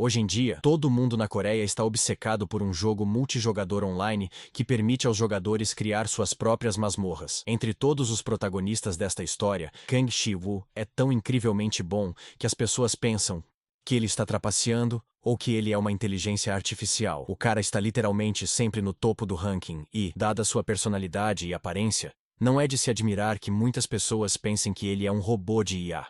Hoje em dia, todo mundo na Coreia está obcecado por um jogo multijogador online que permite aos jogadores criar suas próprias masmorras. Entre todos os protagonistas desta história, Kang Si-woo é tão incrivelmente bom que as pessoas pensam que ele está trapaceando ou que ele é uma inteligência artificial. O cara está literalmente sempre no topo do ranking e, dada sua personalidade e aparência, não é de se admirar que muitas pessoas pensem que ele é um robô de IA.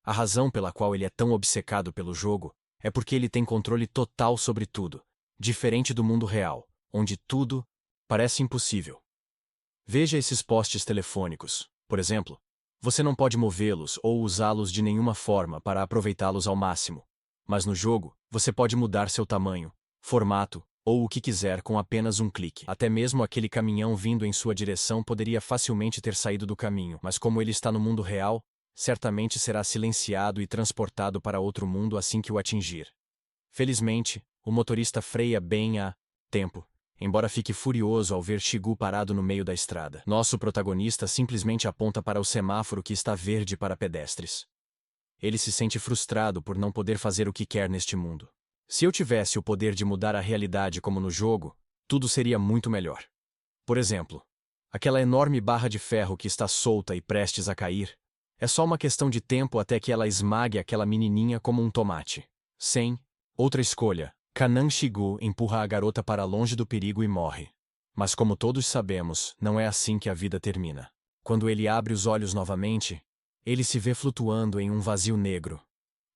A razão pela qual ele é tão obcecado pelo jogo é porque ele tem controle total sobre tudo, diferente do mundo real, onde tudo parece impossível. Veja esses postes telefônicos, por exemplo. Você não pode movê-los ou usá-los de nenhuma forma para aproveitá-los ao máximo. Mas no jogo, você pode mudar seu tamanho, formato ou o que quiser com apenas um clique. Até mesmo aquele caminhão vindo em sua direção poderia facilmente ter saído do caminho, mas como ele está no mundo real, certamente será silenciado e transportado para outro mundo assim que o atingir. Felizmente, o motorista freia bem a tempo, embora fique furioso ao ver Shigu parado no meio da estrada. Nosso protagonista simplesmente aponta para o semáforo que está verde para pedestres. Ele se sente frustrado por não poder fazer o que quer neste mundo. Se eu tivesse o poder de mudar a realidade como no jogo, tudo seria muito melhor. Por exemplo, aquela enorme barra de ferro que está solta e prestes a cair, é só uma questão de tempo até que ela esmague aquela menininha como um tomate. Sem outra escolha, Kanan Shigu empurra a garota para longe do perigo e morre. Mas como todos sabemos, não é assim que a vida termina. Quando ele abre os olhos novamente, ele se vê flutuando em um vazio negro.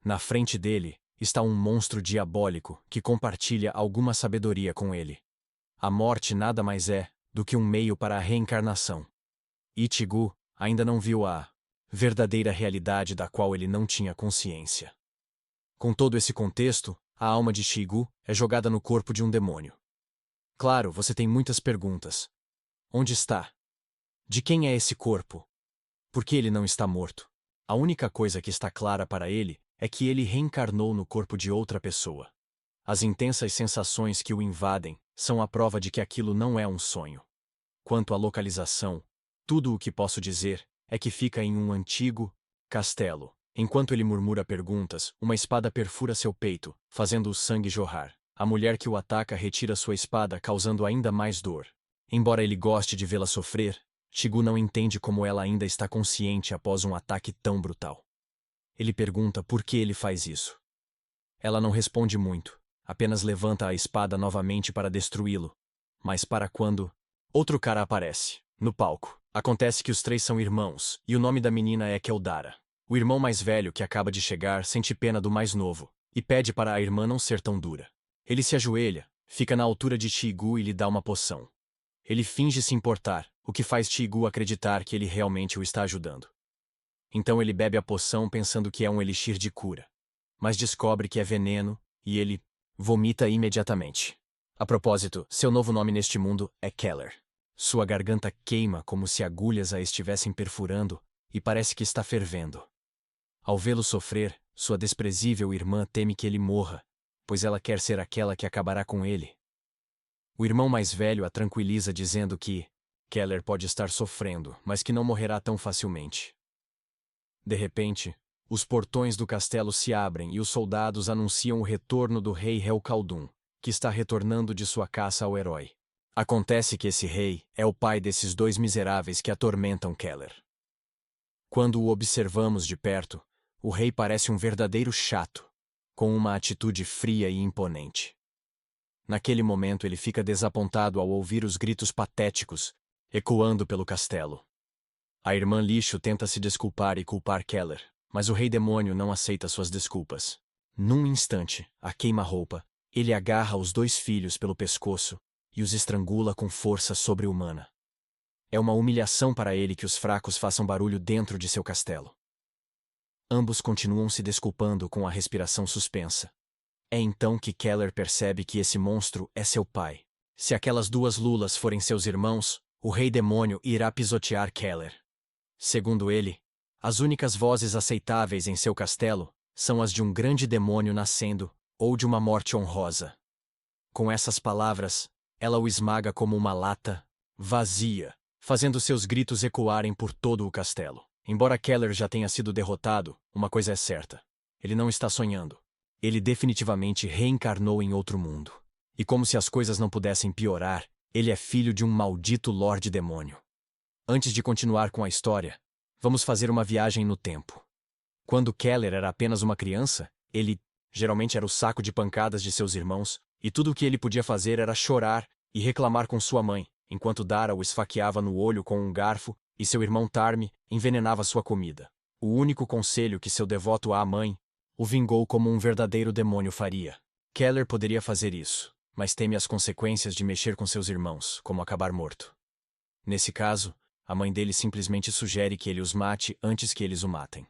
Na frente dele está um monstro diabólico que compartilha alguma sabedoria com ele. A morte nada mais é do que um meio para a reencarnação. Ichigo ainda não viu a verdadeira realidade da qual ele não tinha consciência. Com todo esse contexto, a alma de Shigu é jogada no corpo de um demônio. Claro, você tem muitas perguntas. Onde está? De quem é esse corpo? Por que ele não está morto? A única coisa que está clara para ele é que ele reencarnou no corpo de outra pessoa. As intensas sensações que o invadem são a prova de que aquilo não é um sonho. Quanto à localização, tudo o que posso dizer é que fica em um antigo castelo. Enquanto ele murmura perguntas, uma espada perfura seu peito, fazendo o sangue jorrar. A mulher que o ataca retira sua espada, causando ainda mais dor. Embora ele goste de vê-la sofrer, Shigu não entende como ela ainda está consciente após um ataque tão brutal. Ele pergunta por que ele faz isso. Ela não responde muito, apenas levanta a espada novamente para destruí-lo. Mas para quando outro cara aparece, no palco. Acontece que os três são irmãos, e o nome da menina é Keldara. O irmão mais velho, que acaba de chegar, sente pena do mais novo, e pede para a irmã não ser tão dura. Ele se ajoelha, fica na altura de Shigu e lhe dá uma poção. Ele finge se importar, o que faz Shigu acreditar que ele realmente o está ajudando. Então ele bebe a poção pensando que é um elixir de cura. Mas descobre que é veneno, e ele vomita imediatamente. A propósito, seu novo nome neste mundo é Keller. Sua garganta queima como se agulhas a estivessem perfurando, e parece que está fervendo. Ao vê-lo sofrer, sua desprezível irmã teme que ele morra, pois ela quer ser aquela que acabará com ele. O irmão mais velho a tranquiliza dizendo que Keller pode estar sofrendo, mas que não morrerá tão facilmente. De repente, os portões do castelo se abrem e os soldados anunciam o retorno do rei Helkaldun, que está retornando de sua caça ao herói. Acontece que esse rei é o pai desses dois miseráveis que atormentam Keller. Quando o observamos de perto, o rei parece um verdadeiro chato, com uma atitude fria e imponente. Naquele momento ele fica desapontado ao ouvir os gritos patéticos, ecoando pelo castelo. A irmã lixo tenta se desculpar e culpar Keller, mas o rei demônio não aceita suas desculpas. Num instante, a queima-roupa, ele agarra os dois filhos pelo pescoço e os estrangula com força sobre-humana. É uma humilhação para ele que os fracos façam barulho dentro de seu castelo. Ambos continuam se desculpando com a respiração suspensa. É então que Keller percebe que esse monstro é seu pai. Se aquelas duas lulas forem seus irmãos, o rei demônio irá pisotear Keller. Segundo ele, as únicas vozes aceitáveis em seu castelo são as de um grande demônio nascendo ou de uma morte honrosa. Com essas palavras, ela o esmaga como uma lata vazia, fazendo seus gritos ecoarem por todo o castelo. Embora Keller já tenha sido derrotado, uma coisa é certa. Ele não está sonhando. Ele definitivamente reencarnou em outro mundo. E como se as coisas não pudessem piorar, ele é filho de um maldito Lorde Demônio. Antes de continuar com a história, vamos fazer uma viagem no tempo. Quando Keller era apenas uma criança, ele, geralmente era o saco de pancadas de seus irmãos, e tudo o que ele podia fazer era chorar e reclamar com sua mãe, enquanto Dara o esfaqueava no olho com um garfo e seu irmão Tarmi envenenava sua comida. O único conselho que seu devoto à mãe o vingou como um verdadeiro demônio faria. Keller poderia fazer isso, mas teme as consequências de mexer com seus irmãos, como acabar morto. Nesse caso, a mãe dele simplesmente sugere que ele os mate antes que eles o matem.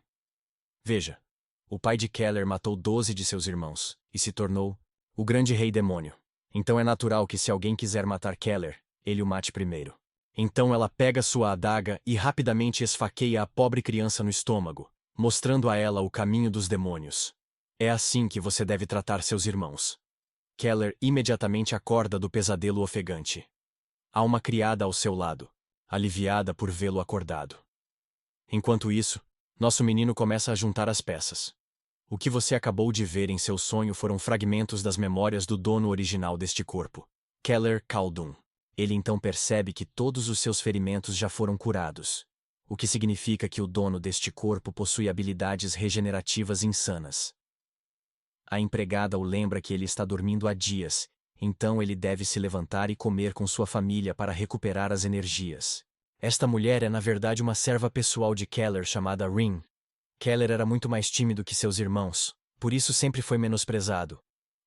Veja, o pai de Keller matou 12 de seus irmãos e se tornou o grande rei demônio. Então é natural que se alguém quiser matar Keller, ele o mate primeiro. Então ela pega sua adaga e rapidamente esfaqueia a pobre criança no estômago, mostrando a ela o caminho dos demônios. É assim que você deve tratar seus irmãos. Keller imediatamente acorda do pesadelo ofegante. Há uma criada ao seu lado, aliviada por vê-lo acordado. Enquanto isso, nosso menino começa a juntar as peças. O que você acabou de ver em seu sonho foram fragmentos das memórias do dono original deste corpo, Keller Khaldun. Ele então percebe que todos os seus ferimentos já foram curados, o que significa que o dono deste corpo possui habilidades regenerativas insanas. A empregada o lembra que ele está dormindo há dias, então ele deve se levantar e comer com sua família para recuperar as energias. Esta mulher é na verdade uma serva pessoal de Keller chamada Rin. Keller era muito mais tímido que seus irmãos, por isso sempre foi menosprezado.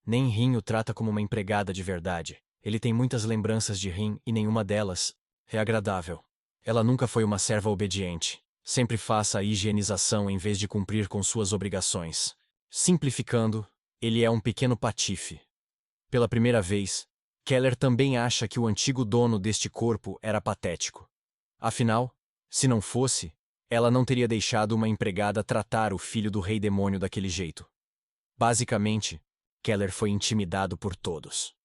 Nem Rin o trata como uma empregada de verdade. Ele tem muitas lembranças de Rin e nenhuma delas é agradável. Ela nunca foi uma serva obediente. Sempre faça a higienização em vez de cumprir com suas obrigações. Simplificando, ele é um pequeno patife. Pela primeira vez, Keller também acha que o antigo dono deste corpo era patético. Afinal, se não fosse, ela não teria deixado uma empregada tratar o filho do rei demônio daquele jeito. Basicamente, Keller foi intimidado por todos.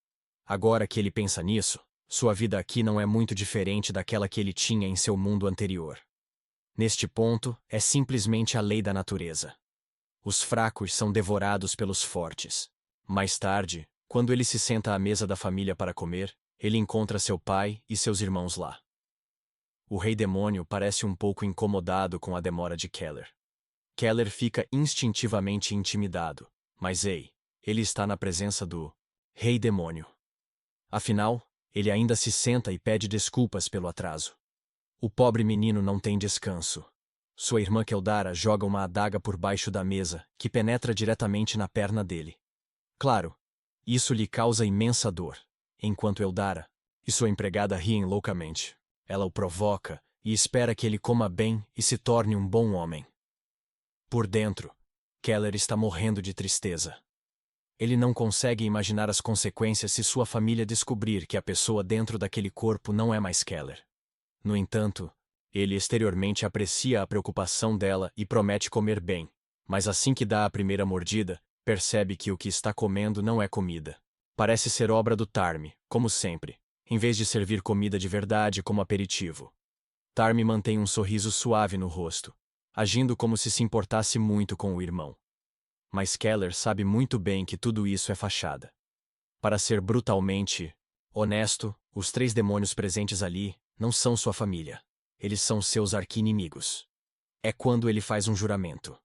Agora que ele pensa nisso, sua vida aqui não é muito diferente daquela que ele tinha em seu mundo anterior. Neste ponto, é simplesmente a lei da natureza. Os fracos são devorados pelos fortes. Mais tarde, quando ele se senta à mesa da família para comer, ele encontra seu pai e seus irmãos lá. O rei demônio parece um pouco incomodado com a demora de Keller. Keller fica instintivamente intimidado, mas ei, ele está na presença do rei demônio. Afinal, ele ainda se senta e pede desculpas pelo atraso. O pobre menino não tem descanso. Sua irmã Keldara joga uma adaga por baixo da mesa, que penetra diretamente na perna dele. Claro, isso lhe causa imensa dor, enquanto Eldara e sua empregada riem loucamente. Ela o provoca e espera que ele coma bem e se torne um bom homem. Por dentro, Keller está morrendo de tristeza. Ele não consegue imaginar as consequências se sua família descobrir que a pessoa dentro daquele corpo não é mais Keller. No entanto, ele exteriormente aprecia a preocupação dela e promete comer bem, mas assim que dá a primeira mordida, percebe que o que está comendo não é comida. Parece ser obra do Tarmi, como sempre, em vez de servir comida de verdade como aperitivo. Tarmi mantém um sorriso suave no rosto, agindo como se importasse muito com o irmão. Mas Keller sabe muito bem que tudo isso é fachada. Para ser brutalmente honesto, os 3 demônios presentes ali não são sua família. Eles são seus arqui-inimigos. É quando ele faz um juramento.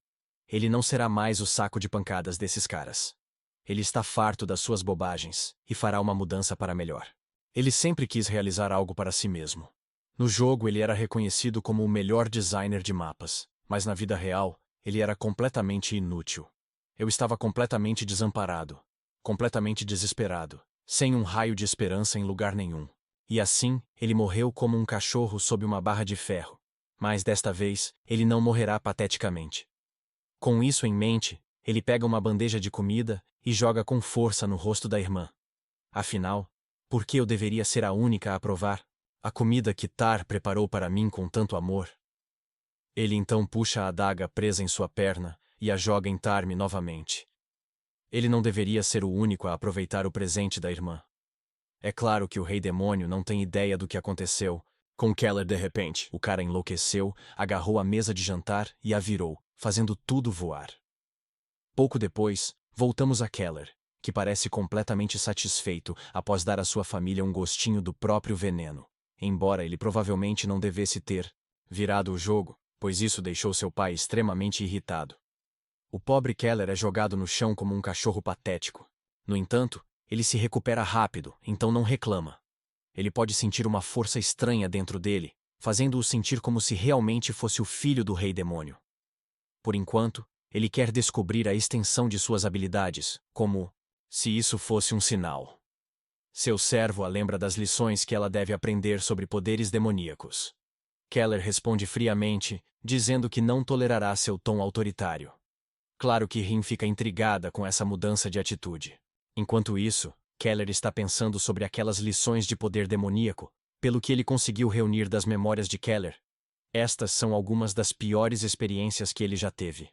Ele não será mais o saco de pancadas desses caras. Ele está farto das suas bobagens e fará uma mudança para melhor. Ele sempre quis realizar algo para si mesmo. No jogo ele era reconhecido como o melhor designer de mapas, mas na vida real, ele era completamente inútil. Eu estava completamente desamparado, completamente desesperado, sem um raio de esperança em lugar nenhum. E assim, ele morreu como um cachorro sob uma barra de ferro. Mas desta vez, ele não morrerá pateticamente. Com isso em mente, ele pega uma bandeja de comida e joga com força no rosto da irmã. Afinal, por que eu deveria ser a única a provar a comida que Tar preparou para mim com tanto amor? Ele então puxa a adaga presa em sua perna e a joga em Tarmi novamente. Ele não deveria ser o único a aproveitar o presente da irmã. É claro que o rei demônio não tem ideia do que aconteceu. Com Keller de repente, o cara enlouqueceu, agarrou a mesa de jantar e a virou, fazendo tudo voar. Pouco depois, Voltamos a Keller, que parece completamente satisfeito após dar à sua família um gostinho do próprio veneno. Embora ele provavelmente não devesse ter virado o jogo, pois isso deixou seu pai extremamente irritado. O pobre Keller é jogado no chão como um cachorro patético. No entanto, ele se recupera rápido, então não reclama. Ele pode sentir uma força estranha dentro dele, fazendo-o sentir como se realmente fosse o filho do rei demônio. Por enquanto, ele quer descobrir a extensão de suas habilidades, como se isso fosse um sinal. Seu servo a lembra das lições que ela deve aprender sobre poderes demoníacos. Keller responde friamente, dizendo que não tolerará seu tom autoritário. Claro que Rin fica intrigada com essa mudança de atitude. Enquanto isso, Keller está pensando sobre aquelas lições de poder demoníaco, pelo que ele conseguiu reunir das memórias de Keller. Estas são algumas das piores experiências que ele já teve.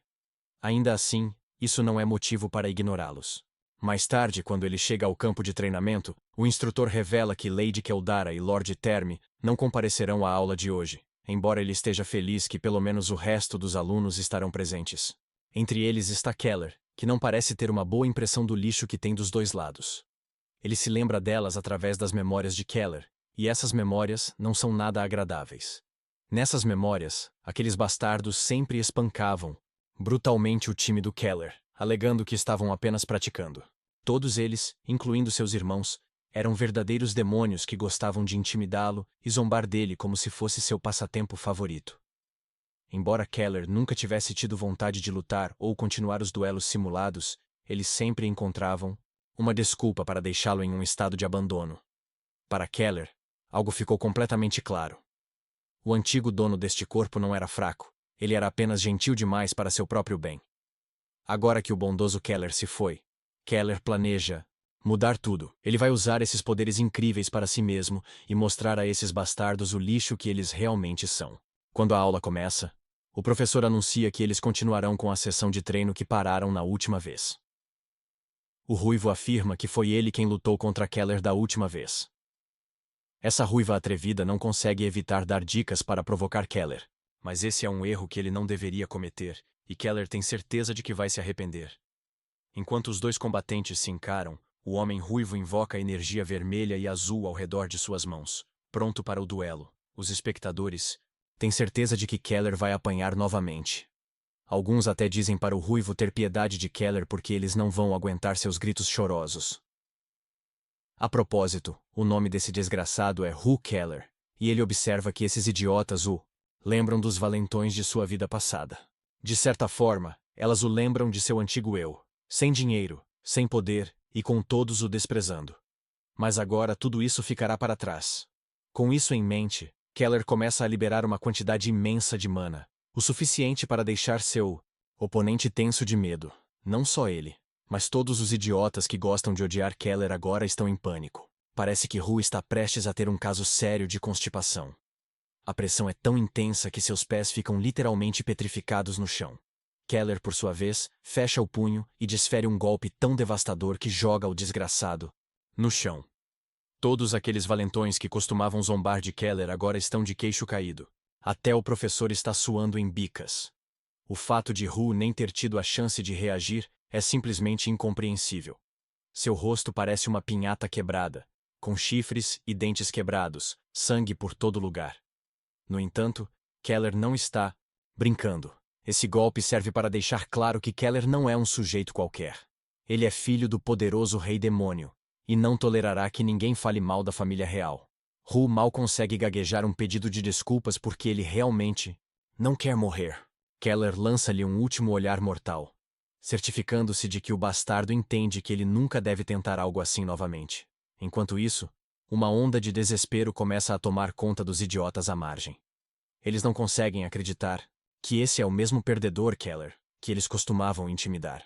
Ainda assim, isso não é motivo para ignorá-los. Mais tarde, quando ele chega ao campo de treinamento, o instrutor revela que Lady Keldara e Lord Terme não comparecerão à aula de hoje, embora ele esteja feliz que pelo menos o resto dos alunos estarão presentes. Entre eles está Keller, que não parece ter uma boa impressão do lixo que tem dos dois lados. Ele se lembra delas através das memórias de Keller, e essas memórias não são nada agradáveis. Nessas memórias, aqueles bastardos sempre espancavam brutalmente o time do Keller, alegando que estavam apenas praticando. Todos eles, incluindo seus irmãos, eram verdadeiros demônios que gostavam de intimidá-lo e zombar dele como se fosse seu passatempo favorito. Embora Keller nunca tivesse tido vontade de lutar ou continuar os duelos simulados, eles sempre encontravam uma desculpa para deixá-lo em um estado de abandono. Para Keller, algo ficou completamente claro. O antigo dono deste corpo não era fraco, ele era apenas gentil demais para seu próprio bem. Agora que o bondoso Keller se foi, Keller planeja mudar tudo. Ele vai usar esses poderes incríveis para si mesmo e mostrar a esses bastardos o lixo que eles realmente são. Quando a aula começa, o professor anuncia que eles continuarão com a sessão de treino que pararam na última vez. O ruivo afirma que foi ele quem lutou contra Keller da última vez. Essa ruiva atrevida não consegue evitar dar dicas para provocar Keller, mas esse é um erro que ele não deveria cometer, e Keller tem certeza de que vai se arrepender. Enquanto os dois combatentes se encaram, o homem ruivo invoca a energia vermelha e azul ao redor de suas mãos, pronto para o duelo. Os espectadores têm certeza de que Keller vai apanhar novamente. Alguns até dizem para o ruivo ter piedade de Keller porque eles não vão aguentar seus gritos chorosos. A propósito, o nome desse desgraçado é Hugh Keller, e ele observa que esses idiotas o lembram dos valentões de sua vida passada. De certa forma, elas o lembram de seu antigo eu, sem dinheiro, sem poder e com todos o desprezando. Mas agora tudo isso ficará para trás. Com isso em mente, Keller começa a liberar uma quantidade imensa de mana, o suficiente para deixar seu oponente tenso de medo. Não só ele, mas todos os idiotas que gostam de odiar Keller agora estão em pânico. Parece que Ru está prestes a ter um caso sério de constipação. A pressão é tão intensa que seus pés ficam literalmente petrificados no chão. Keller, por sua vez, fecha o punho e desfere um golpe tão devastador que joga o desgraçado no chão. Todos aqueles valentões que costumavam zombar de Keller agora estão de queixo caído. Até o professor está suando em bicas. O fato de Ru nem ter tido a chance de reagir é simplesmente incompreensível. Seu rosto parece uma pinhata quebrada, com chifres e dentes quebrados, sangue por todo lugar. No entanto, Keller não está brincando. Esse golpe serve para deixar claro que Keller não é um sujeito qualquer. Ele é filho do poderoso rei demônio, e não tolerará que ninguém fale mal da família real. Ru mal consegue gaguejar um pedido de desculpas porque ele realmente não quer morrer. Keller lança-lhe um último olhar mortal, certificando-se de que o bastardo entende que ele nunca deve tentar algo assim novamente. Enquanto isso, uma onda de desespero começa a tomar conta dos idiotas à margem. Eles não conseguem acreditar que esse é o mesmo perdedor Keller que eles costumavam intimidar.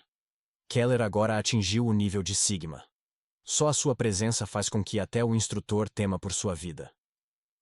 Keller agora atingiu o nível de Sigma. Só a sua presença faz com que até o instrutor tema por sua vida.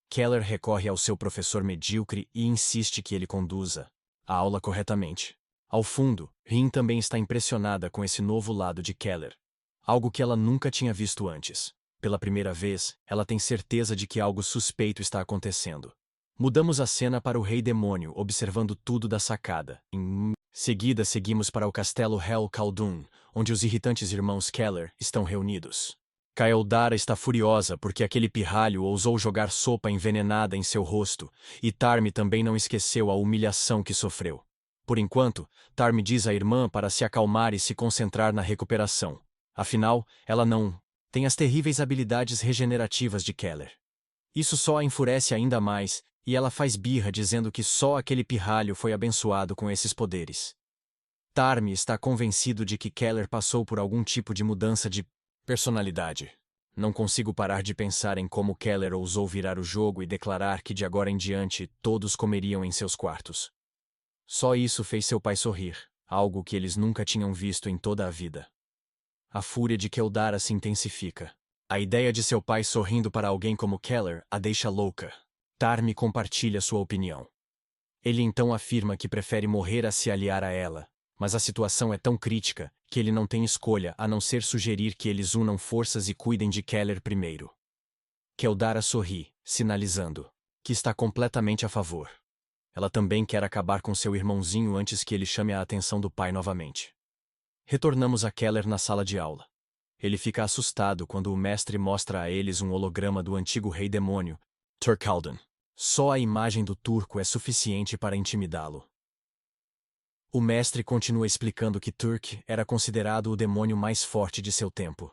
Keller recorre ao seu professor medíocre e insiste que ele conduza a aula corretamente. Ao fundo, Rin também está impressionada com esse novo lado de Keller, algo que ela nunca tinha visto antes. Pela primeira vez, ela tem certeza de que algo suspeito está acontecendo. Mudamos a cena para o Rei Demônio, observando tudo da sacada. Em seguida, seguimos para o castelo Hel Khaldun, onde os irritantes irmãos Keller estão reunidos. Kaeldara está furiosa porque aquele pirralho ousou jogar sopa envenenada em seu rosto, e Tarmi também não esqueceu a humilhação que sofreu. Por enquanto, Tarmi diz à irmã para se acalmar e se concentrar na recuperação. Afinal, ela não tem as terríveis habilidades regenerativas de Keller. Isso só a enfurece ainda mais, e ela faz birra dizendo que só aquele pirralho foi abençoado com esses poderes. Tarmi está convencido de que Keller passou por algum tipo de mudança de personalidade. Não consigo parar de pensar em como Keller ousou virar o jogo e declarar que de agora em diante todos comeriam em seus quartos. Só isso fez seu pai sorrir, algo que eles nunca tinham visto em toda a vida. A fúria de Keldara se intensifica. A ideia de seu pai sorrindo para alguém como Keller a deixa louca. Tarmi compartilha sua opinião. Ele então afirma que prefere morrer a se aliar a ela, mas a situação é tão crítica que ele não tem escolha a não ser sugerir que eles unam forças e cuidem de Keller primeiro. Keldara sorri, sinalizando que está completamente a favor. Ela também quer acabar com seu irmãozinho antes que ele chame a atenção do pai novamente. Retornamos a Keller na sala de aula. Ele fica assustado quando o mestre mostra a eles um holograma do antigo rei demônio, Turkaldan. Só a imagem do turco é suficiente para intimidá-lo. O mestre continua explicando que Turk era considerado o demônio mais forte de seu tempo.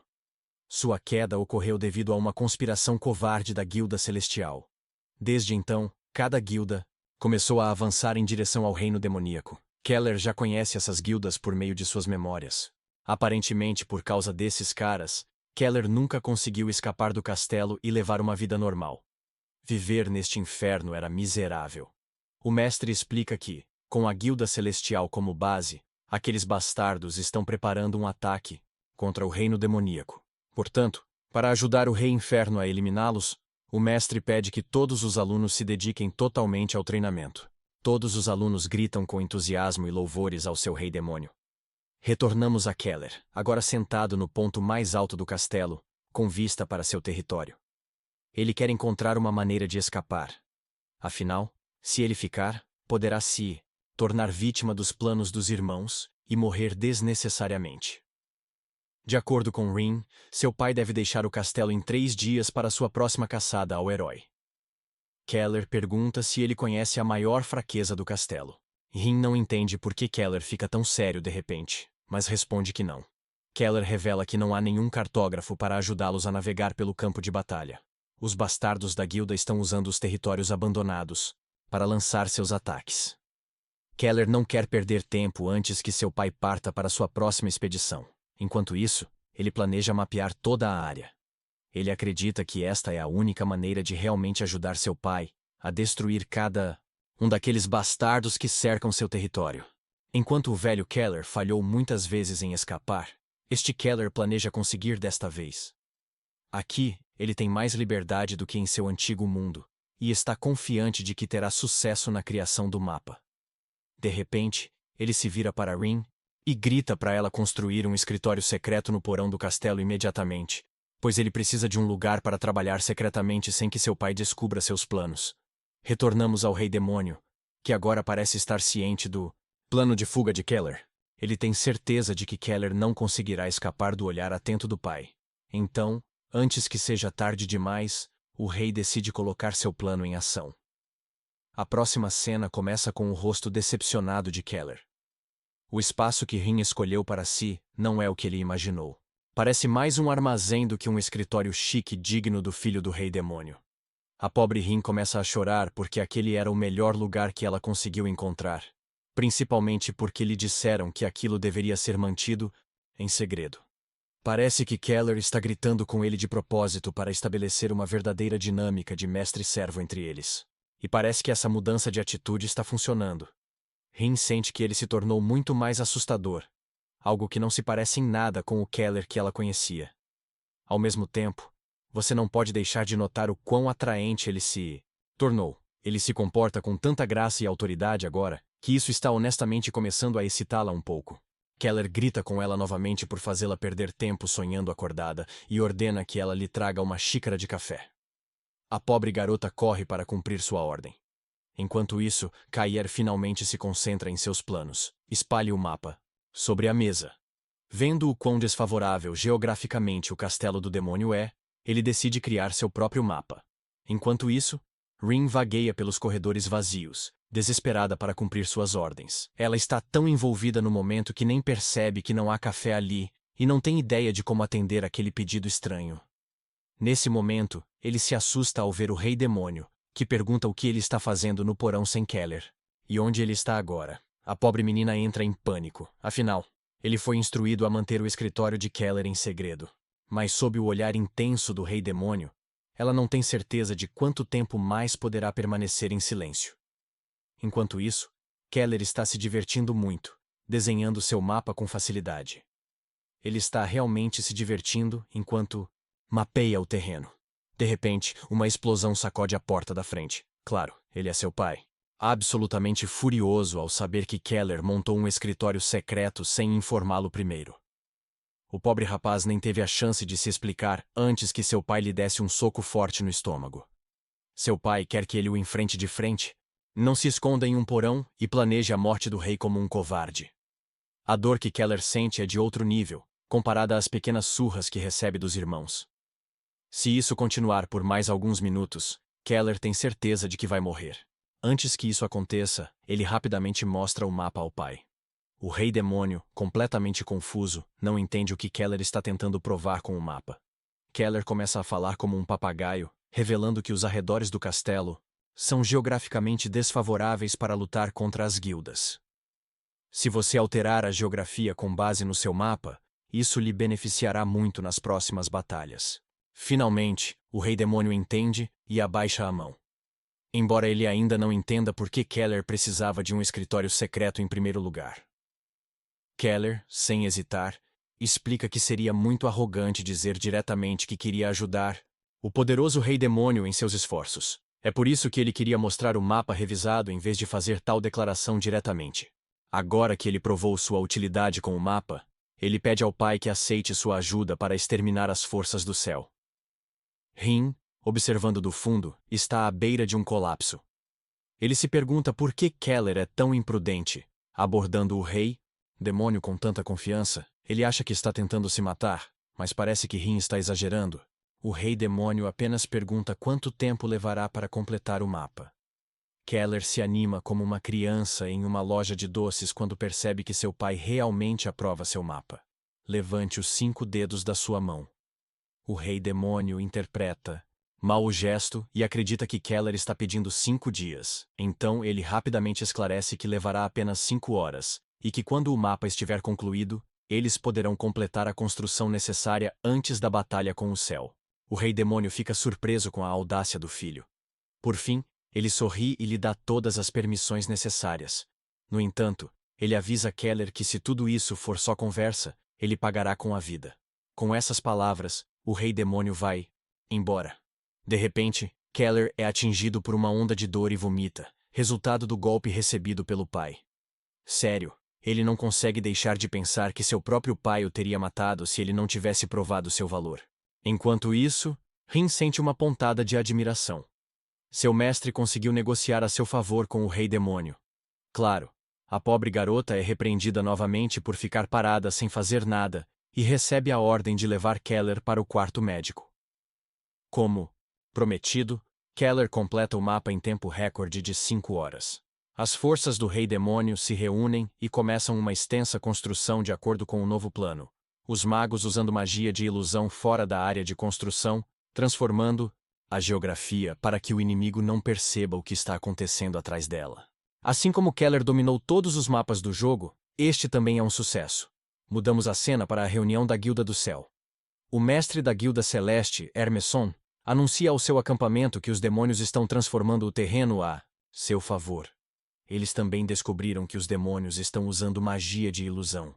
Sua queda ocorreu devido a uma conspiração covarde da Guilda Celestial. Desde então, cada guilda começou a avançar em direção ao reino demoníaco. Keller já conhece essas guildas por meio de suas memórias. Aparentemente, por causa desses caras, Keller nunca conseguiu escapar do castelo e levar uma vida normal. Viver neste inferno era miserável. O mestre explica que, com a Guilda Celestial como base, aqueles bastardos estão preparando um ataque contra o reino demoníaco. Portanto, para ajudar o Rei Inferno a eliminá-los, o mestre pede que todos os alunos se dediquem totalmente ao treinamento. Todos os alunos gritam com entusiasmo e louvores ao seu Rei Demônio. Retornamos a Keller, agora sentado no ponto mais alto do castelo, com vista para seu território. Ele quer encontrar uma maneira de escapar. Afinal, se ele ficar, poderá se tornar vítima dos planos dos irmãos e morrer desnecessariamente. De acordo com Rin, seu pai deve deixar o castelo em 3 dias para sua próxima caçada ao herói. Keller pergunta se ele conhece a maior fraqueza do castelo. Rin não entende por que Keller fica tão sério de repente, mas responde que não. Keller revela que não há nenhum cartógrafo para ajudá-los a navegar pelo campo de batalha. Os bastardos da guilda estão usando os territórios abandonados para lançar seus ataques. Keller não quer perder tempo antes que seu pai parta para sua próxima expedição. Enquanto isso, ele planeja mapear toda a área. Ele acredita que esta é a única maneira de realmente ajudar seu pai a destruir cada um daqueles bastardos que cercam seu território. Enquanto o velho Keller falhou muitas vezes em escapar, este Keller planeja conseguir desta vez. Aqui, ele tem mais liberdade do que em seu antigo mundo, e está confiante de que terá sucesso na criação do mapa. De repente, ele se vira para Rin e grita para ela construir um escritório secreto no porão do castelo imediatamente, pois ele precisa de um lugar para trabalhar secretamente sem que seu pai descubra seus planos. Retornamos ao Rei Demônio, que agora parece estar ciente do plano de fuga de Keller. Ele tem certeza de que Keller não conseguirá escapar do olhar atento do pai. Então, antes que seja tarde demais, o rei decide colocar seu plano em ação. A próxima cena começa com o rosto decepcionado de Keller. O espaço que Rin escolheu para si não é o que ele imaginou. Parece mais um armazém do que um escritório chique digno do filho do Rei Demônio. A pobre Rin começa a chorar porque aquele era o melhor lugar que ela conseguiu encontrar, principalmente porque lhe disseram que aquilo deveria ser mantido em segredo. Parece que Keller está gritando com ele de propósito para estabelecer uma verdadeira dinâmica de mestre-servo entre eles. E parece que essa mudança de atitude está funcionando. Rin sente que ele se tornou muito mais assustador, algo que não se parece em nada com o Keller que ela conhecia. Ao mesmo tempo, você não pode deixar de notar o quão atraente ele se tornou. Ele se comporta com tanta graça e autoridade agora, que isso está honestamente começando a excitá-la um pouco. Keller grita com ela novamente por fazê-la perder tempo sonhando acordada e ordena que ela lhe traga uma xícara de café. A pobre garota corre para cumprir sua ordem. Enquanto isso, Kair finalmente se concentra em seus planos. Espalhe o mapa sobre a mesa. Vendo o quão desfavorável geograficamente o castelo do demônio é, ele decide criar seu próprio mapa. Enquanto isso, Rin vagueia pelos corredores vazios, desesperada para cumprir suas ordens. Ela está tão envolvida no momento que nem percebe que não há café ali e não tem ideia de como atender aquele pedido estranho. Nesse momento, ele se assusta ao ver o Rei Demônio, que pergunta o que ele está fazendo no porão sem Keller. E onde ele está agora? A pobre menina entra em pânico. Afinal, ele foi instruído a manter o escritório de Keller em segredo. Mas sob o olhar intenso do Rei Demônio, ela não tem certeza de quanto tempo mais poderá permanecer em silêncio. Enquanto isso, Keller está se divertindo muito, desenhando seu mapa com facilidade. Ele está realmente se divertindo enquanto mapeia o terreno. De repente, uma explosão sacode a porta da frente. Claro, ele é seu pai. Absolutamente furioso ao saber que Keller montou um escritório secreto sem informá-lo primeiro. O pobre rapaz nem teve a chance de se explicar antes que seu pai lhe desse um soco forte no estômago. Seu pai quer que ele o enfrente de frente, não se esconda em um porão e planeje a morte do rei como um covarde. A dor que Keller sente é de outro nível, comparada às pequenas surras que recebe dos irmãos. Se isso continuar por mais alguns minutos, Keller tem certeza de que vai morrer. Antes que isso aconteça, ele rapidamente mostra o mapa ao pai. O Rei Demônio, completamente confuso, não entende o que Keller está tentando provar com o mapa. Keller começa a falar como um papagaio, revelando que os arredores do castelo são geograficamente desfavoráveis para lutar contra as guildas. Se você alterar a geografia com base no seu mapa, isso lhe beneficiará muito nas próximas batalhas. Finalmente, o Rei Demônio entende e abaixa a mão. Embora ele ainda não entenda por que Keller precisava de um escritório secreto em primeiro lugar. Keller, sem hesitar, explica que seria muito arrogante dizer diretamente que queria ajudar o poderoso Rei Demônio em seus esforços. É por isso que ele queria mostrar o mapa revisado em vez de fazer tal declaração diretamente. Agora que ele provou sua utilidade com o mapa, ele pede ao pai que aceite sua ajuda para exterminar as forças do céu. Rin, observando do fundo, está à beira de um colapso. Ele se pergunta por que Keller é tão imprudente, abordando o Rei Demônio com tanta confiança. Ele acha que está tentando se matar, mas parece que Rin está exagerando. O Rei Demônio apenas pergunta quanto tempo levará para completar o mapa. Keller se anima como uma criança em uma loja de doces quando percebe que seu pai realmente aprova seu mapa. Levante os 5 dedos da sua mão. O Rei Demônio interpreta mal o gesto e acredita que Keller está pedindo 5 dias. Então ele rapidamente esclarece que levará apenas 5 horas, e que quando o mapa estiver concluído, eles poderão completar a construção necessária antes da batalha com o céu. O Rei Demônio fica surpreso com a audácia do filho. Por fim, ele sorri e lhe dá todas as permissões necessárias. No entanto, ele avisa Keller que se tudo isso for só conversa, ele pagará com a vida. Com essas palavras, o Rei Demônio vai embora. De repente, Keller é atingido por uma onda de dor e vomita, resultado do golpe recebido pelo pai. Sério, ele não consegue deixar de pensar que seu próprio pai o teria matado se ele não tivesse provado seu valor. Enquanto isso, Rin sente uma pontada de admiração. Seu mestre conseguiu negociar a seu favor com o Rei Demônio. Claro, a pobre garota é repreendida novamente por ficar parada sem fazer nada e recebe a ordem de levar Keller para o quarto médico. Como prometido, Keller completa o mapa em tempo recorde de 5 horas. As forças do Rei Demônio se reúnem e começam uma extensa construção de acordo com o novo plano. Os magos usando magia de ilusão fora da área de construção, transformando a geografia para que o inimigo não perceba o que está acontecendo atrás dela. Assim como Keller dominou todos os mapas do jogo, este também é um sucesso. Mudamos a cena para a reunião da Guilda do Céu. O mestre da Guilda Celeste, Hermeson, anuncia ao seu acampamento que os demônios estão transformando o terreno a seu favor. Eles também descobriram que os demônios estão usando magia de ilusão.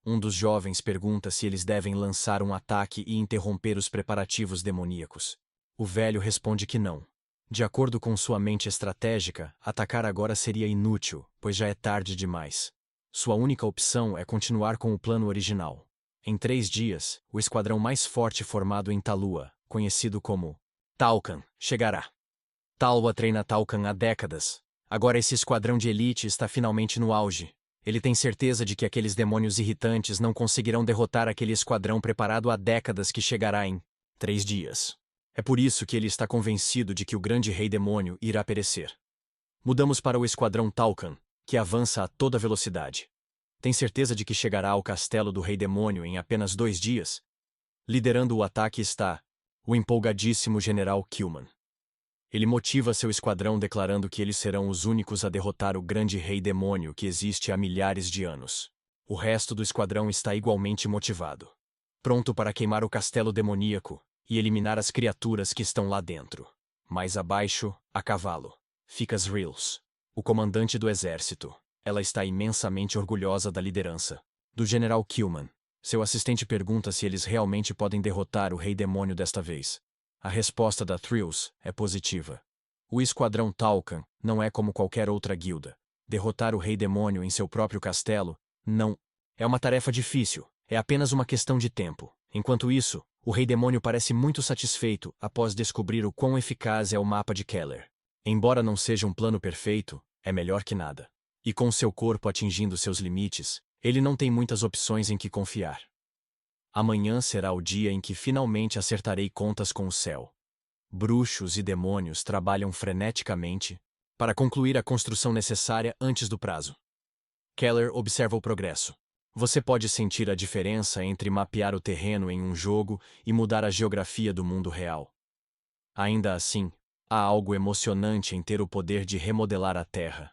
Um dos jovens pergunta se eles devem lançar um ataque e interromper os preparativos demoníacos. O velho responde que não. De acordo com sua mente estratégica, atacar agora seria inútil, pois já é tarde demais. Sua única opção é continuar com o plano original. Em 3 dias, o esquadrão mais forte formado em Talua, conhecido como Talcan, chegará. Talua treina Talcan há décadas. Agora esse esquadrão de elite está finalmente no auge. Ele tem certeza de que aqueles demônios irritantes não conseguirão derrotar aquele esquadrão preparado há décadas que chegará em 3 dias. É por isso que ele está convencido de que o grande rei demônio irá perecer. Mudamos para o esquadrão Talcan, que avança a toda velocidade. Tem certeza de que chegará ao castelo do rei demônio em apenas 2 dias? Liderando o ataque está o empolgadíssimo general Killman. Ele motiva seu esquadrão declarando que eles serão os únicos a derrotar o grande rei demônio que existe há milhares de anos. O resto do esquadrão está igualmente motivado, pronto para queimar o castelo demoníaco e eliminar as criaturas que estão lá dentro. Mais abaixo, a cavalo, fica Zrills, o comandante do exército. Ela está imensamente orgulhosa da liderança do general Killman. Seu assistente pergunta se eles realmente podem derrotar o rei demônio desta vez. A resposta da Thrills é positiva. O esquadrão Talcan não é como qualquer outra guilda. Derrotar o rei demônio em seu próprio castelo, não. É uma tarefa difícil, é apenas uma questão de tempo. Enquanto isso, o rei demônio parece muito satisfeito após descobrir o quão eficaz é o mapa de Keller. Embora não seja um plano perfeito, é melhor que nada. E com seu corpo atingindo seus limites, ele não tem muitas opções em que confiar. Amanhã será o dia em que finalmente acertarei contas com o céu. Bruxos e demônios trabalham freneticamente para concluir a construção necessária antes do prazo. Keller observa o progresso. Você pode sentir a diferença entre mapear o terreno em um jogo e mudar a geografia do mundo real. Ainda assim, há algo emocionante em ter o poder de remodelar a Terra.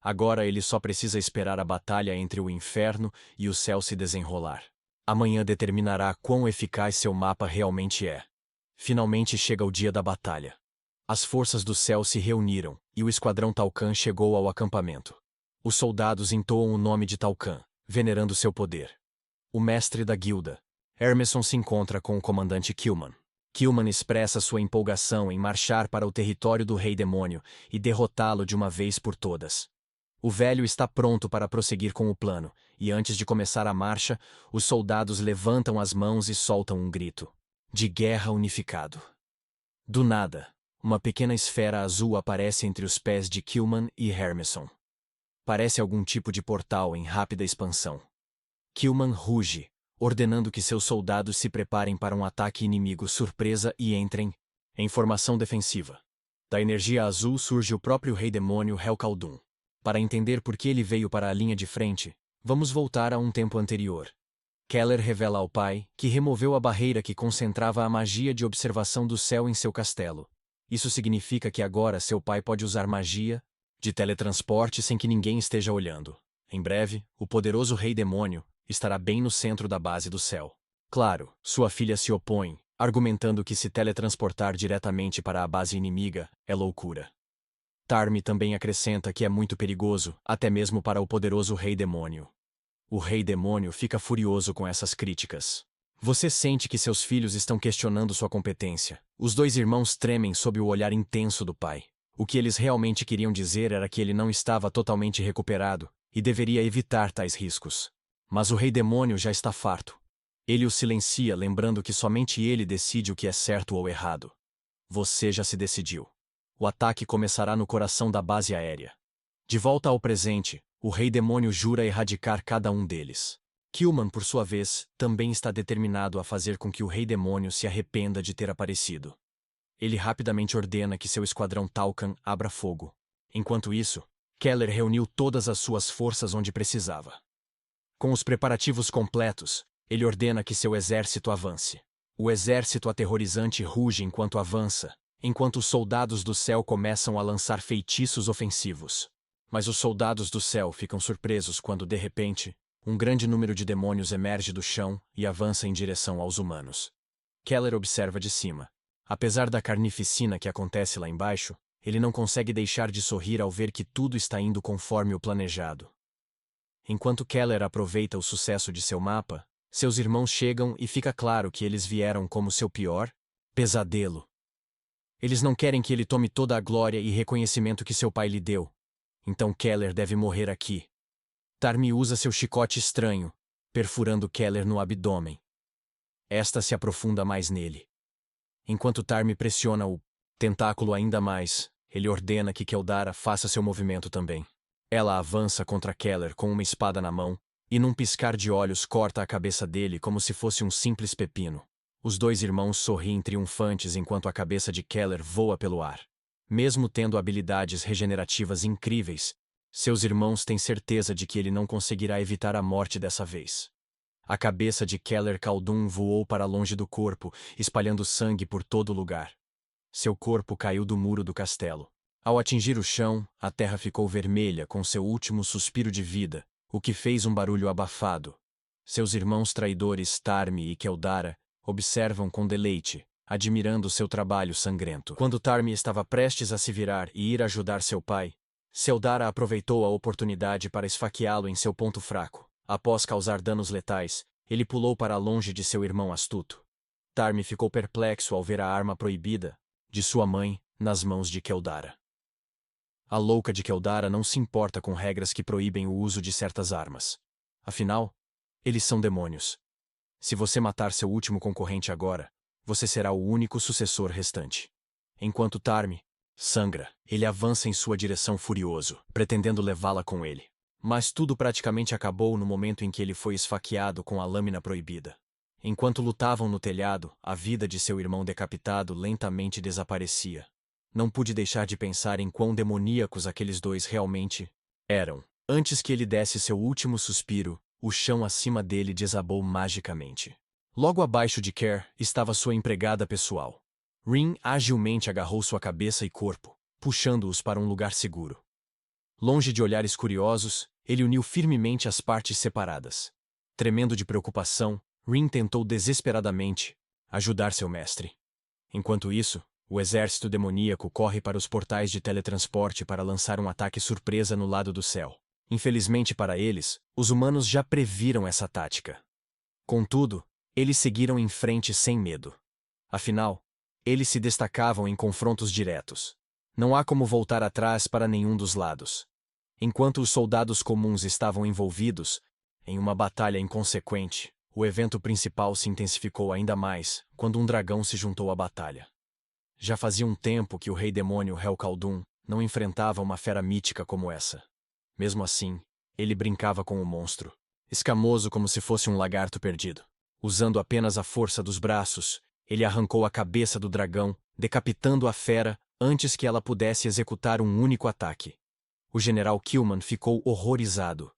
Agora ele só precisa esperar a batalha entre o inferno e o céu se desenrolar. Amanhã determinará quão eficaz seu mapa realmente é. Finalmente chega o dia da batalha. As forças do céu se reuniram, e o esquadrão Talcan chegou ao acampamento. Os soldados entoam o nome de Talcan, venerando seu poder. O mestre da guilda, Hermeson, se encontra com o comandante Killman. Killman expressa sua empolgação em marchar para o território do rei demônio e derrotá-lo de uma vez por todas. O velho está pronto para prosseguir com o plano, e antes de começar a marcha, os soldados levantam as mãos e soltam um grito de guerra unificado. Do nada, uma pequena esfera azul aparece entre os pés de Killman e Hermeson. Parece algum tipo de portal em rápida expansão. Killman ruge, ordenando que seus soldados se preparem para um ataque inimigo surpresa e entrem em formação defensiva. Da energia azul surge o próprio rei demônio Helcaldun. Para entender por que ele veio para a linha de frente, vamos voltar a um tempo anterior. Keller revela ao pai que removeu a barreira que concentrava a magia de observação do céu em seu castelo. Isso significa que agora seu pai pode usar magia de teletransporte sem que ninguém esteja olhando. Em breve, o poderoso rei demônio estará bem no centro da base do céu. Claro, sua filha se opõe, argumentando que se teletransportar diretamente para a base inimiga é loucura. Tarmi também acrescenta que é muito perigoso, até mesmo para o poderoso rei demônio. O rei demônio fica furioso com essas críticas. Você sente que seus filhos estão questionando sua competência. Os dois irmãos tremem sob o olhar intenso do pai. O que eles realmente queriam dizer era que ele não estava totalmente recuperado e deveria evitar tais riscos. Mas o rei demônio já está farto. Ele o silencia, lembrando que somente ele decide o que é certo ou errado. Você já se decidiu. O ataque começará no coração da base aérea. De volta ao presente, o rei demônio jura erradicar cada um deles. Killman, por sua vez, também está determinado a fazer com que o rei demônio se arrependa de ter aparecido. Ele rapidamente ordena que seu esquadrão Talcan abra fogo. Enquanto isso, Keller reuniu todas as suas forças onde precisava. Com os preparativos completos, ele ordena que seu exército avance. O exército aterrorizante ruge enquanto avança, enquanto os soldados do céu começam a lançar feitiços ofensivos. Mas os soldados do céu ficam surpresos quando, de repente, um grande número de demônios emerge do chão e avança em direção aos humanos. Keller observa de cima. Apesar da carnificina que acontece lá embaixo, ele não consegue deixar de sorrir ao ver que tudo está indo conforme o planejado. Enquanto Keller aproveita o sucesso de seu mapa, seus irmãos chegam e fica claro que eles vieram como seu pior pesadelo. Eles não querem que ele tome toda a glória e reconhecimento que seu pai lhe deu. Então Keller deve morrer aqui. Tarmi usa seu chicote estranho, perfurando Keller no abdômen. Esta se aprofunda mais nele. Enquanto Tarmi pressiona o tentáculo ainda mais, Ele ordena que Keldara faça seu movimento também. Ela avança contra Keller com uma espada na mão, e num piscar de olhos corta a cabeça dele como se fosse um simples pepino. Os dois irmãos sorriem triunfantes enquanto a cabeça de Keller voa pelo ar. Mesmo tendo habilidades regenerativas incríveis, seus irmãos têm certeza de que ele não conseguirá evitar a morte dessa vez. A cabeça de Keller Khaldun voou para longe do corpo, espalhando sangue por todo lugar. Seu corpo caiu do muro do castelo. Ao atingir o chão, a terra ficou vermelha com seu último suspiro de vida, o que fez um barulho abafado. Seus irmãos traidores Tarmi e Keldara observam com deleite, admirando seu trabalho sangrento. Quando Tarmi estava prestes a se virar e ir ajudar seu pai, Keldara aproveitou a oportunidade para esfaqueá-lo em seu ponto fraco. Após causar danos letais, ele pulou para longe de seu irmão astuto. Tarmi ficou perplexo ao ver a arma proibida de sua mãe nas mãos de Keldara. A louca de Keldara não se importa com regras que proíbem o uso de certas armas. Afinal, eles são demônios. Se você matar seu último concorrente agora, você será o único sucessor restante. Enquanto Tarmi sangra, ele avança em sua direção furioso, pretendendo levá-la com ele. Mas tudo praticamente acabou no momento em que ele foi esfaqueado com a lâmina proibida. Enquanto lutavam no telhado, a vida de seu irmão decapitado lentamente desaparecia. Não pude deixar de pensar em quão demoníacos aqueles dois realmente eram. Antes que ele desse seu último suspiro, o chão acima dele desabou magicamente. Logo abaixo de Kerr estava sua empregada pessoal. Rin agilmente agarrou sua cabeça e corpo, puxando-os para um lugar seguro. Longe de olhares curiosos, ele uniu firmemente as partes separadas. Tremendo de preocupação, Rin tentou desesperadamente ajudar seu mestre. Enquanto isso, o exército demoníaco corre para os portais de teletransporte para lançar um ataque surpresa no lado do céu. Infelizmente para eles, os humanos já previram essa tática. Contudo, eles seguiram em frente sem medo. Afinal, eles se destacavam em confrontos diretos. Não há como voltar atrás para nenhum dos lados. Enquanto os soldados comuns estavam envolvidos em uma batalha inconsequente, o evento principal se intensificou ainda mais quando um dragão se juntou à batalha. Já fazia um tempo que o rei demônio Hel Khaldun não enfrentava uma fera mítica como essa. Mesmo assim, ele brincava com o monstro, escamoso como se fosse um lagarto perdido. Usando apenas a força dos braços, ele arrancou a cabeça do dragão, decapitando a fera antes que ela pudesse executar um único ataque. O general Killman ficou horrorizado.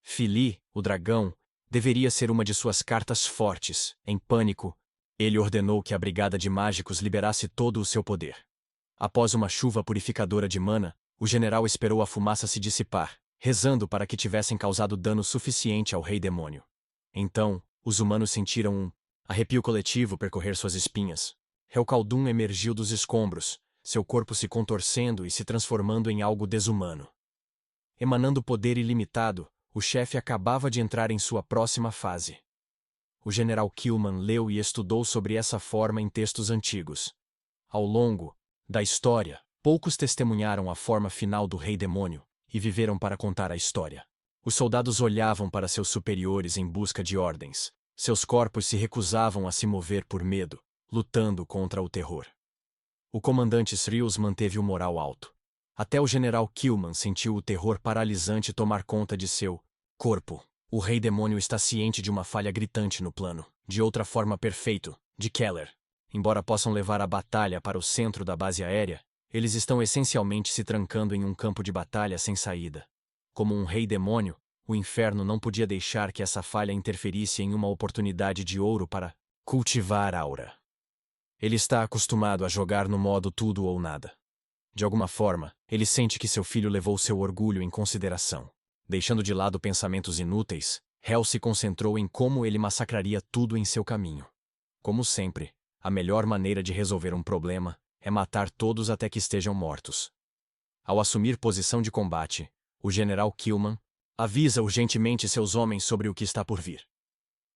Fili, o dragão, deveria ser uma de suas cartas fortes. Em pânico, ele ordenou que a brigada de mágicos liberasse todo o seu poder. Após uma chuva purificadora de mana, o general esperou a fumaça se dissipar, rezando para que tivessem causado dano suficiente ao rei demônio. Então, os humanos sentiram um arrepio coletivo percorrer suas espinhas. Hel Khaldun emergiu dos escombros, seu corpo se contorcendo e se transformando em algo desumano. Emanando poder ilimitado, o chefe acabava de entrar em sua próxima fase. O general Killman leu e estudou sobre essa forma em textos antigos. Ao longo da história, poucos testemunharam a forma final do rei demônio e viveram para contar a história. Os soldados olhavam para seus superiores em busca de ordens. Seus corpos se recusavam a se mover por medo, lutando contra o terror. O comandante Srius manteve o moral alto. Até o general Killman sentiu o terror paralisante tomar conta de seu corpo. O rei demônio está ciente de uma falha gritante no plano, de outra forma perfeito, de Keller. Embora possam levar a batalha para o centro da base aérea, eles estão essencialmente se trancando em um campo de batalha sem saída. Como um rei demônio, o inferno não podia deixar que essa falha interferisse em uma oportunidade de ouro para cultivar aura. Ele está acostumado a jogar no modo tudo ou nada. De alguma forma, ele sente que seu filho levou seu orgulho em consideração. Deixando de lado pensamentos inúteis, Hel se concentrou em como ele massacraria tudo em seu caminho. Como sempre, a melhor maneira de resolver um problema é matar todos até que estejam mortos. Ao assumir posição de combate, o general Killman avisa urgentemente seus homens sobre o que está por vir.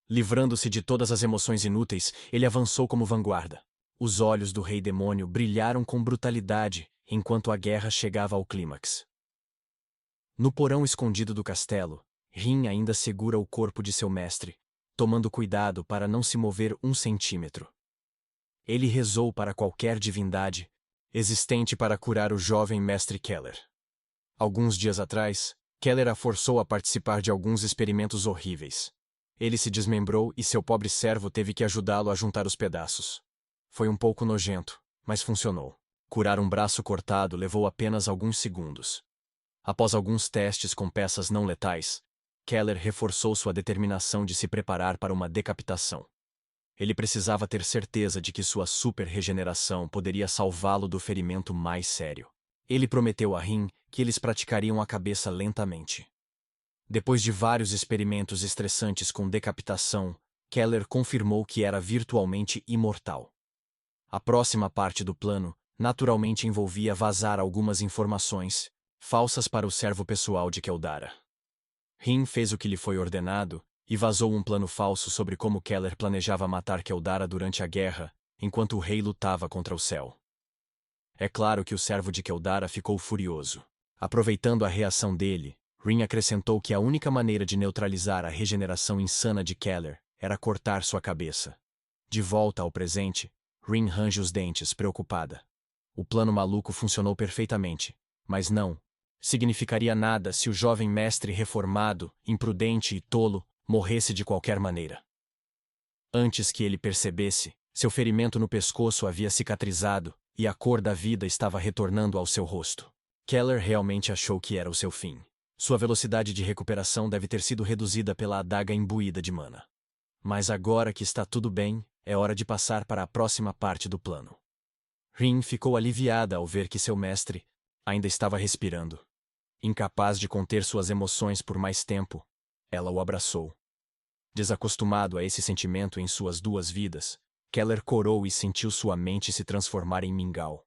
Livrando-se de todas as emoções inúteis, ele avançou como vanguarda. Os olhos do rei demônio brilharam com brutalidade enquanto a guerra chegava ao clímax. No porão escondido do castelo, Rin ainda segura o corpo de seu mestre, tomando cuidado para não se mover 1 centímetro. Ele rezou para qualquer divindade, existente para curar o jovem mestre Keller. Alguns dias atrás, Keller a forçou a participar de alguns experimentos horríveis. Ele se desmembrou e seu pobre servo teve que ajudá-lo a juntar os pedaços. Foi um pouco nojento, mas funcionou. Curar um braço cortado levou apenas alguns segundos. Após alguns testes com peças não letais, Keller reforçou sua determinação de se preparar para uma decapitação. Ele precisava ter certeza de que sua super-regeneração poderia salvá-lo do ferimento mais sério. Ele prometeu a Rin que eles praticariam a cabeça lentamente. Depois de vários experimentos estressantes com decapitação, Keller confirmou que era virtualmente imortal. A próxima parte do plano, naturalmente envolvia vazar algumas informações, falsas para o servo pessoal de Keldara. Rin fez o que lhe foi ordenado, e vazou um plano falso sobre como Keller planejava matar Keldara durante a guerra, enquanto o rei lutava contra o céu. É claro que o servo de Keldara ficou furioso. Aproveitando a reação dele, Rin acrescentou que a única maneira de neutralizar a regeneração insana de Keller era cortar sua cabeça. De volta ao presente, Rin range os dentes, preocupada. O plano maluco funcionou perfeitamente, mas não significaria nada se o jovem mestre reformado, imprudente e tolo, morresse de qualquer maneira. Antes que ele percebesse, seu ferimento no pescoço havia cicatrizado e a cor da vida estava retornando ao seu rosto. Keller realmente achou que era o seu fim. Sua velocidade de recuperação deve ter sido reduzida pela adaga imbuída de mana. Mas agora que está tudo bem, é hora de passar para a próxima parte do plano. Rin ficou aliviada ao ver que seu mestre ainda estava respirando. Incapaz de conter suas emoções por mais tempo, ela o abraçou. Desacostumado a esse sentimento em suas duas vidas, Keller corou e sentiu sua mente se transformar em mingau.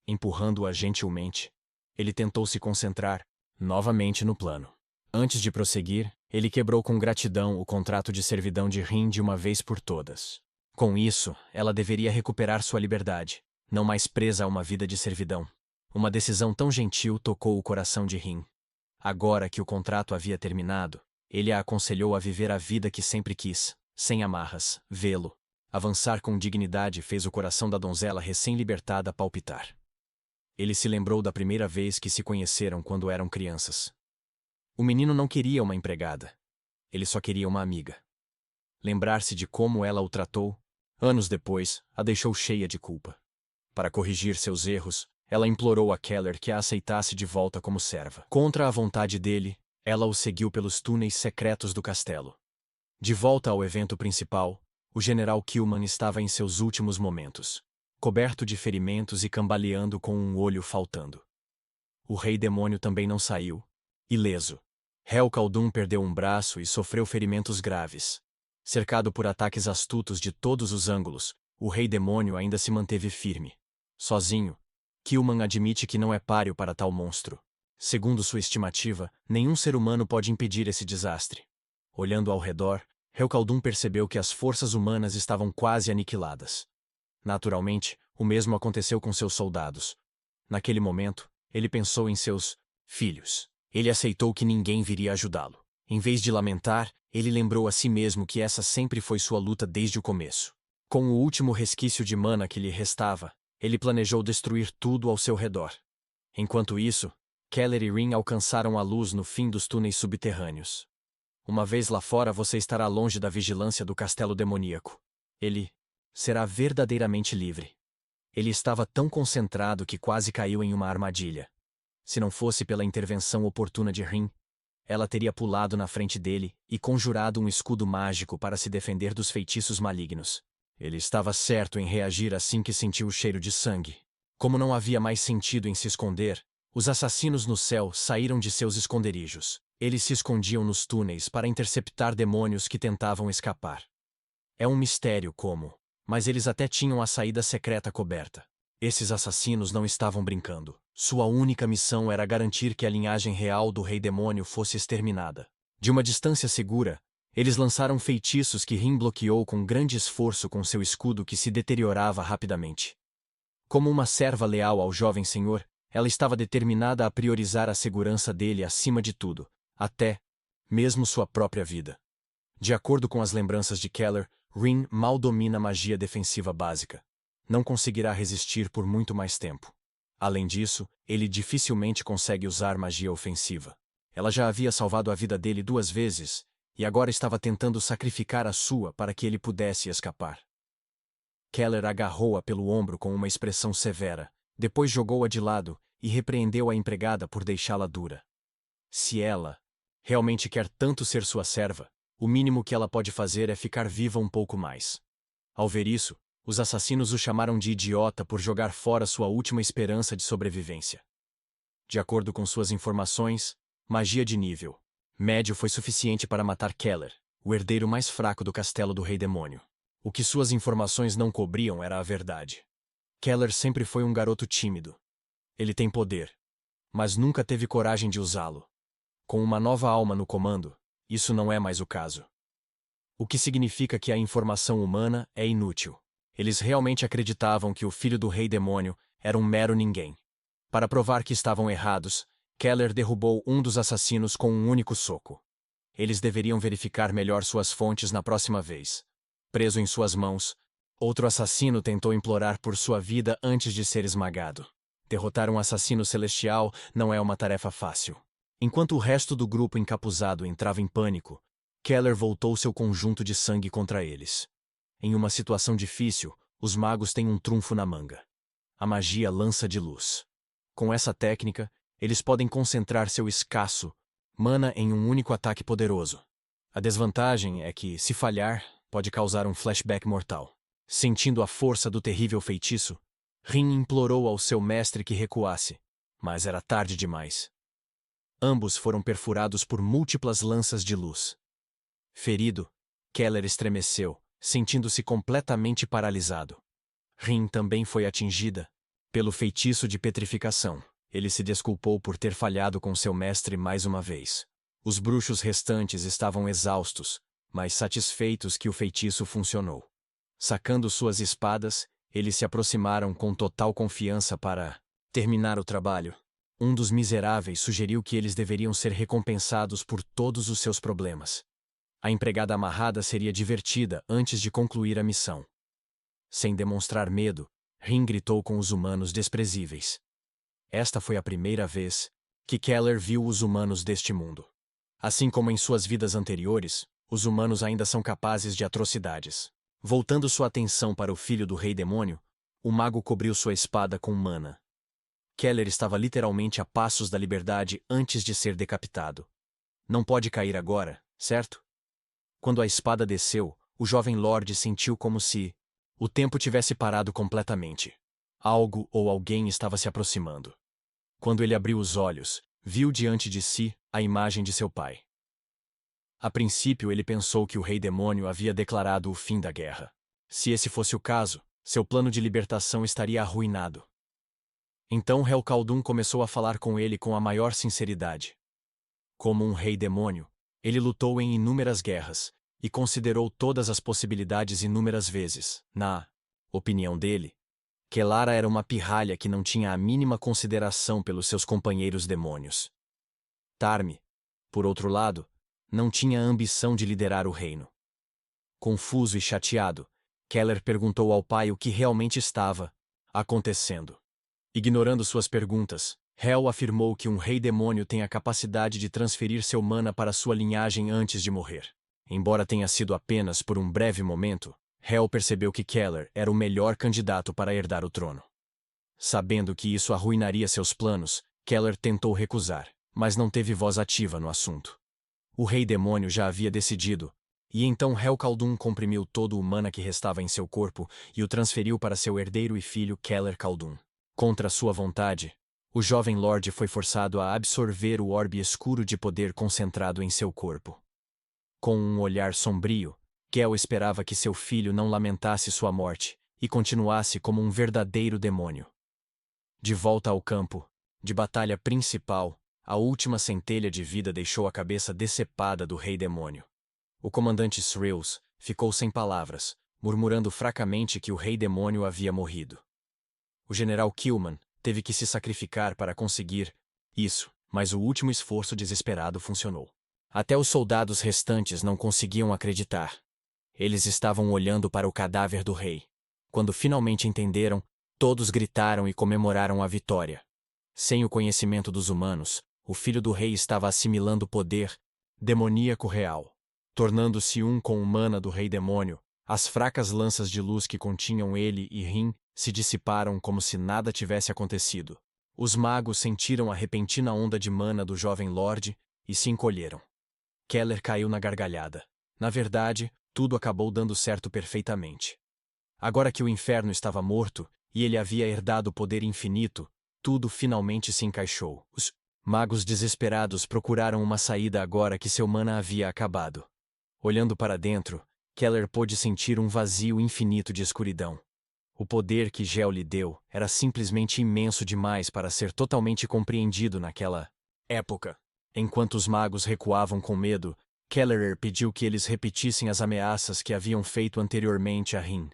Empurrando-a gentilmente, ele tentou se concentrar novamente no plano. Antes de prosseguir, ele quebrou com gratidão o contrato de servidão de Rin de uma vez por todas. Com isso, ela deveria recuperar sua liberdade, não mais presa a uma vida de servidão. Uma decisão tão gentil tocou o coração de Rin. Agora que o contrato havia terminado, ele a aconselhou a viver a vida que sempre quis, sem amarras, vê-lo. Avançar com dignidade fez o coração da donzela recém-libertada palpitar. Ele se lembrou da primeira vez que se conheceram quando eram crianças. O menino não queria uma empregada. Ele só queria uma amiga. Lembrar-se de como ela o tratou, anos depois, a deixou cheia de culpa. Para corrigir seus erros, ela implorou a Keller que a aceitasse de volta como serva. Contra a vontade dele, ela o seguiu pelos túneis secretos do castelo. De volta ao evento principal, o general Killman estava em seus últimos momentos, coberto de ferimentos e cambaleando com um olho faltando. O rei demônio também não saiu, ileso. Hel Khaldun perdeu um braço e sofreu ferimentos graves. Cercado por ataques astutos de todos os ângulos, o rei demônio ainda se manteve firme. Sozinho, Killman admite que não é páreo para tal monstro. Segundo sua estimativa, nenhum ser humano pode impedir esse desastre. Olhando ao redor, Hel Khaldun percebeu que as forças humanas estavam quase aniquiladas. Naturalmente, o mesmo aconteceu com seus soldados. Naquele momento, ele pensou em seus filhos. Ele aceitou que ninguém viria ajudá-lo. Em vez de lamentar, ele lembrou a si mesmo que essa sempre foi sua luta desde o começo. Com o último resquício de mana que lhe restava, ele planejou destruir tudo ao seu redor. Enquanto isso, Keller e Rin alcançaram a luz no fim dos túneis subterrâneos. Uma vez lá fora você estará longe da vigilância do castelo demoníaco. Ele será verdadeiramente livre. Ele estava tão concentrado que quase caiu em uma armadilha. Se não fosse pela intervenção oportuna de Rin, ela teria pulado na frente dele e conjurado um escudo mágico para se defender dos feitiços malignos. Ele estava certo em reagir assim que sentiu o cheiro de sangue. Como não havia mais sentido em se esconder, os assassinos no céu saíram de seus esconderijos. Eles se escondiam nos túneis para interceptar demônios que tentavam escapar. É um mistério como, mas eles até tinham a saída secreta coberta. Esses assassinos não estavam brincando. Sua única missão era garantir que a linhagem real do Rei Demônio fosse exterminada. De uma distância segura, eles lançaram feitiços que Rin bloqueou com grande esforço com seu escudo que se deteriorava rapidamente. Como uma serva leal ao jovem senhor, ela estava determinada a priorizar a segurança dele acima de tudo, até mesmo sua própria vida. De acordo com as lembranças de Keller, Rin mal domina magia defensiva básica. Não conseguirá resistir por muito mais tempo. Além disso, ele dificilmente consegue usar magia ofensiva. Ela já havia salvado a vida dele 2 vezes, e agora estava tentando sacrificar a sua para que ele pudesse escapar. Keller agarrou-a pelo ombro com uma expressão severa, depois jogou-a de lado e repreendeu a empregada por deixá-la dura. Se ela realmente quer tanto ser sua serva, o mínimo que ela pode fazer é ficar viva um pouco mais. Ao ver isso, os assassinos o chamaram de idiota por jogar fora sua última esperança de sobrevivência. De acordo com suas informações, magia de nível médio foi suficiente para matar Keller, o herdeiro mais fraco do castelo do Rei Demônio. O que suas informações não cobriam era a verdade. Keller sempre foi um garoto tímido. Ele tem poder, mas nunca teve coragem de usá-lo. Com uma nova alma no comando, isso não é mais o caso. O que significa que a informação humana é inútil. Eles realmente acreditavam que o filho do Rei Demônio era um mero ninguém. Para provar que estavam errados, Keller derrubou um dos assassinos com um único soco. Eles deveriam verificar melhor suas fontes na próxima vez. Preso em suas mãos, outro assassino tentou implorar por sua vida antes de ser esmagado. Derrotar um assassino celestial não é uma tarefa fácil. Enquanto o resto do grupo encapuzado entrava em pânico, Keller voltou seu conjunto de sangue contra eles. Em uma situação difícil, os magos têm um trunfo na manga: a magia lança de luz. Com essa técnica, eles podem concentrar seu escasso mana em um único ataque poderoso. A desvantagem é que, se falhar, pode causar um flashback mortal. Sentindo a força do terrível feitiço, Rin implorou ao seu mestre que recuasse, mas era tarde demais. Ambos foram perfurados por múltiplas lanças de luz. Ferido, Keller estremeceu, sentindo-se completamente paralisado. Rin também foi atingida pelo feitiço de petrificação. Ele se desculpou por ter falhado com seu mestre mais uma vez. Os bruxos restantes estavam exaustos, mas satisfeitos que o feitiço funcionou. Sacando suas espadas, eles se aproximaram com total confiança para terminar o trabalho. Um dos miseráveis sugeriu que eles deveriam ser recompensados por todos os seus problemas. A empregada amarrada seria divertida antes de concluir a missão. Sem demonstrar medo, Rin gritou com os humanos desprezíveis. Esta foi a primeira vez que Keller viu os humanos deste mundo. Assim como em suas vidas anteriores, os humanos ainda são capazes de atrocidades. Voltando sua atenção para o filho do Rei Demônio, o mago cobriu sua espada com mana. Keller estava literalmente a passos da liberdade antes de ser decapitado. Não pode cair agora, certo? Quando a espada desceu, o jovem Lorde sentiu como se o tempo tivesse parado completamente. Algo ou alguém estava se aproximando. Quando ele abriu os olhos, viu diante de si a imagem de seu pai. A princípio ele pensou que o Rei Demônio havia declarado o fim da guerra. Se esse fosse o caso, seu plano de libertação estaria arruinado. Então Hel Khaldun começou a falar com ele com a maior sinceridade. Como um Rei Demônio, ele lutou em inúmeras guerras, e considerou todas as possibilidades inúmeras vezes. Na opinião dele, Kelara era uma pirralha que não tinha a mínima consideração pelos seus companheiros demônios. Tarme, por outro lado, não tinha a ambição de liderar o reino. Confuso e chateado, Keller perguntou ao pai o que realmente estava acontecendo. Ignorando suas perguntas, Hel afirmou que um rei demônio tem a capacidade de transferir seu mana para sua linhagem antes de morrer. Embora tenha sido apenas por um breve momento, Hel percebeu que Keller era o melhor candidato para herdar o trono. Sabendo que isso arruinaria seus planos, Keller tentou recusar, mas não teve voz ativa no assunto. O rei demônio já havia decidido, e então Hel Khaldun comprimiu todo o mana que restava em seu corpo e o transferiu para seu herdeiro e filho Keller Khaldun. Contra sua vontade, o jovem Lorde foi forçado a absorver o orbe escuro de poder concentrado em seu corpo. Com um olhar sombrio, Kel esperava que seu filho não lamentasse sua morte e continuasse como um verdadeiro demônio. De volta ao campo de batalha principal, a última centelha de vida deixou a cabeça decepada do Rei Demônio. O comandante Shrills ficou sem palavras, murmurando fracamente que o Rei Demônio havia morrido. O general Killman teve que se sacrificar para conseguir isso, mas o último esforço desesperado funcionou. Até os soldados restantes não conseguiam acreditar. Eles estavam olhando para o cadáver do rei. Quando finalmente entenderam, Todos gritaram e comemoraram a vitória. Sem o conhecimento dos humanos, o filho do rei estava assimilando o poder demoníaco real. Tornando-se um com o mana do rei demônio, as fracas lanças de luz que continham ele e Rin se dissiparam como se nada tivesse acontecido. Os magos sentiram a repentina onda de mana do jovem lorde e se encolheram. Keller caiu na gargalhada. Na verdade, tudo acabou dando certo perfeitamente. Agora que o inferno estava morto e ele havia herdado o poder infinito, tudo finalmente se encaixou. Os magos desesperados procuraram uma saída agora que seu mana havia acabado. Olhando para dentro, Keller pôde sentir um vazio infinito de escuridão. O poder que Gel lhe deu era simplesmente imenso demais para ser totalmente compreendido naquela época. Enquanto os magos recuavam com medo, Keller pediu que eles repetissem as ameaças que haviam feito anteriormente a Rin.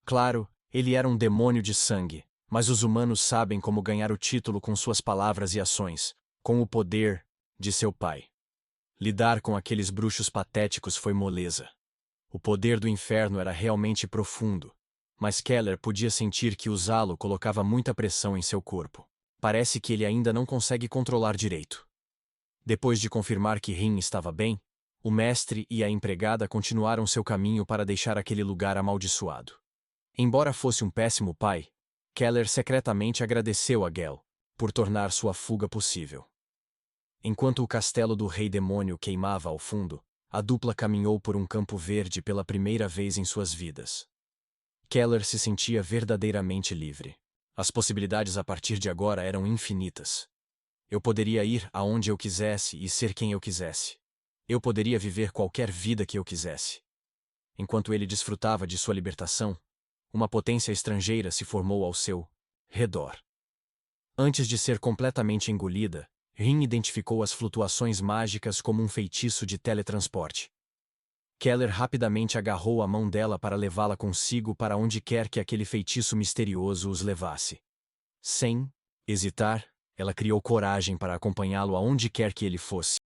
Claro, ele era um demônio de sangue, mas os humanos sabem como ganhar o título com suas palavras e ações, com o poder de seu pai. Lidar com aqueles bruxos patéticos foi moleza. O poder do inferno era realmente profundo, mas Keller podia sentir que usá-lo colocava muita pressão em seu corpo. Parece que ele ainda não consegue controlar direito. Depois de confirmar que Rin estava bem, o mestre e a empregada continuaram seu caminho para deixar aquele lugar amaldiçoado. Embora fosse um péssimo pai, Keller secretamente agradeceu a Gel por tornar sua fuga possível. Enquanto o castelo do Rei Demônio queimava ao fundo, a dupla caminhou por um campo verde pela primeira vez em suas vidas. Keller se sentia verdadeiramente livre. As possibilidades a partir de agora eram infinitas. Eu poderia ir aonde eu quisesse e ser quem eu quisesse. Eu poderia viver qualquer vida que eu quisesse. Enquanto ele desfrutava de sua libertação, uma potência estrangeira se formou ao seu redor. Antes de ser completamente engolida, Rin identificou as flutuações mágicas como um feitiço de teletransporte. Keller rapidamente agarrou a mão dela para levá-la consigo para onde quer que aquele feitiço misterioso os levasse. Sem hesitar, ela criou coragem para acompanhá-lo aonde quer que ele fosse.